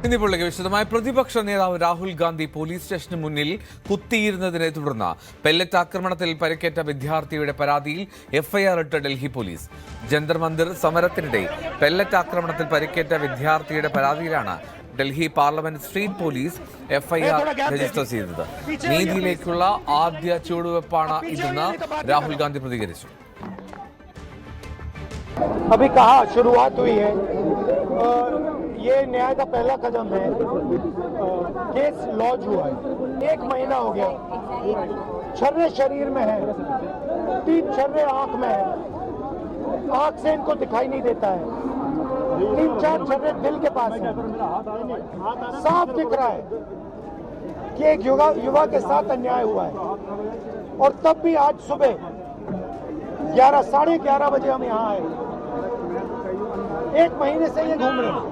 ഇന്നിപ്പോഴേക്ക് വിശദമായ പ്രതിപക്ഷ നേതാവ് രാഹുൽ ഗാന്ധി പോലീസ് സ്റ്റേഷന് മുന്നിൽ കുത്തിയിരുന്നതിനെ തുടർന്ന് പെല്ലറ്റ് ആക്രമണത്തിൽ പരിക്കേറ്റ വിദ്യാർത്ഥിയുടെ പരാതിയിൽ എഫ്ഐആർ ഇട്ട ഡൽഹി പോലീസ്. ജന്തർ മന്ദിർ സമരത്തിനിടെ പെല്ലറ്റ് ആക്രമണത്തിൽ പരിക്കേറ്റ വിദ്യാർത്ഥിയുടെ പരാതിയിലാണ് Delhi parliament street police FIR register ചെയ്തത്. നീതിയിലേക്കുള്ള ആദ്യ ചുവടുവെപ്പാണ് ഇതെന്ന് രാഹുൽ ഗാന്ധി പ്രതികരിച്ചു. अभी कहा शुरुआत हुई है, ये न्याय का पहला कदम है. केस लॉन्च हुआ है, 1 महीना हो गया. छर्रे शरीर में है, 3 छर्रे आंख में है, आंख से इनको दिखाई नहीं देता है. 3-4 छर्रे दिल के पास है. साफ दिख रहा है कि एक युवा के साथ अन्याय हुआ है. और तब भी आज सुबह 11-11:30 बजे हम यहाँ आए. 1 महीने से ये घूम रहे हैं.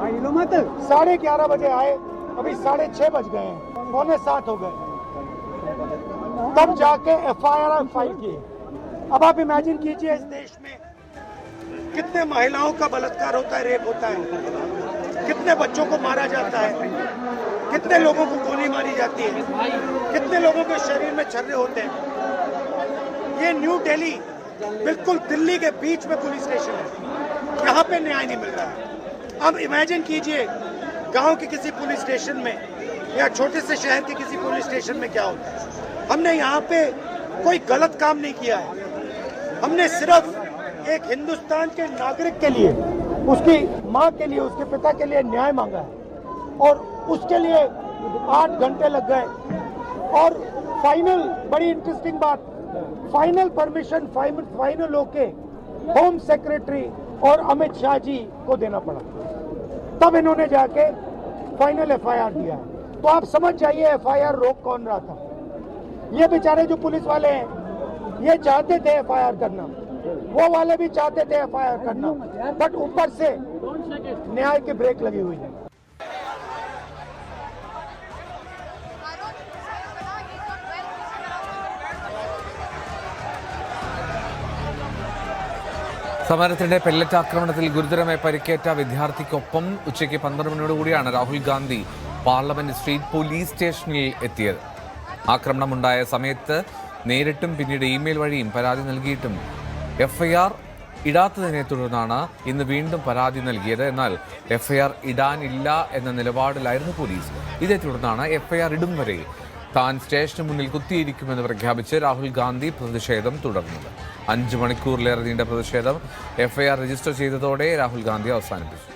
11:30 बजे आए, अभी 6:30 बज गए हैं, 6:45 हो गए. तब जाके एफआईआर फाइल किए. अब आप इमेजिन कीजिए इस देश में कितने महिलाओं का बलात्कार होता है, रेप होता है, कितने बच्चों को मारा जाता है, कितने लोगों को गोली मारी जाती है, कितने लोगों के शरीर में छर्रे होते हैं. ये न्यू दिल्ली, बिल्कुल दिल्ली के बीच में पुलिस स्टेशन है. यहाँ पे न्याय नहीं मिल रहा है. अब इमेजिन कीजिए गांव के किसी पुलिस स्टेशन में या छोटे से शहर के किसी पुलिस स्टेशन में क्या होता है. हमने यहाँ पे कोई गलत काम नहीं किया है. हमने सिर्फ एक हिंदुस्तान के नागरिक के लिए, उसकी माँ के लिए, उसके पिता के लिए न्याय मांगा है. और उसके लिए 8 घंटे लग गए. और फाइनल, बड़ी इंटरेस्टिंग बात, फाइनल परमिशन फाइनल होके होम सेक्रेटरी और अमित शाह जी को देना पड़ा. तब इन्होंने जाके फाइनल एफआईआर दिया है. तो आप समझ जाइए एफआईआर रोक कौन रहा था. ये बेचारे जो पुलिस वाले हैं, ये चाहते थे एफआईआर करना, वो वाले भी चाहते थे एफआईआर करना, बट ऊपर से न्याय की ब्रेक लगी हुई है. സമരത്തിനിടെ പെല്ലറ്റ് ആക്രമണത്തിൽ ഗുരുതരമായി പരിക്കേറ്റ വിദ്യാർത്ഥിക്കൊപ്പം ഉച്ചയ്ക്ക് 12 മണിയോടുകൂടിയാണ് Rahul Gandhi parliament street police സ്റ്റേഷനിൽ എത്തിയത്. ആക്രമണമുണ്ടായ സമയത്ത് നേരിട്ടും പിന്നീട് ഇമെയിൽ വഴിയും പരാതി നൽകിയിട്ടും എഫ്ഐആർ ഇടാത്തതിനെ തുടർന്നാണ് ഇന്ന് വീണ്ടും പരാതി നൽകിയത്. എന്നാൽ എഫ്ഐആർ ഇടാനില്ല എന്ന നിലപാടിലായിരുന്നു പോലീസ്. ഇതേ തുടർന്നാണ് എഫ്ഐആർ ഇടും വരെ താൻ സ്റ്റേഷന് മുന്നിൽ കുത്തിയിരിക്കുമെന്ന് പ്രഖ്യാപിച്ച് രാഹുൽ ഗാന്ധി പ്രതിഷേധം തുടർന്നത്. 5 മണിക്കൂറിലേറെ നീണ്ട പ്രതിഷേധം എഫ്ഐആർ രജിസ്റ്റർ ചെയ്തതോടെ രാഹുൽ ഗാന്ധി അവസാനിപ്പിച്ചു.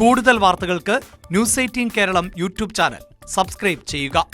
കൂടുതൽ വാർത്തകൾക്ക് news 18 Keralam YouTube channel subscribe ചെയ്യുക.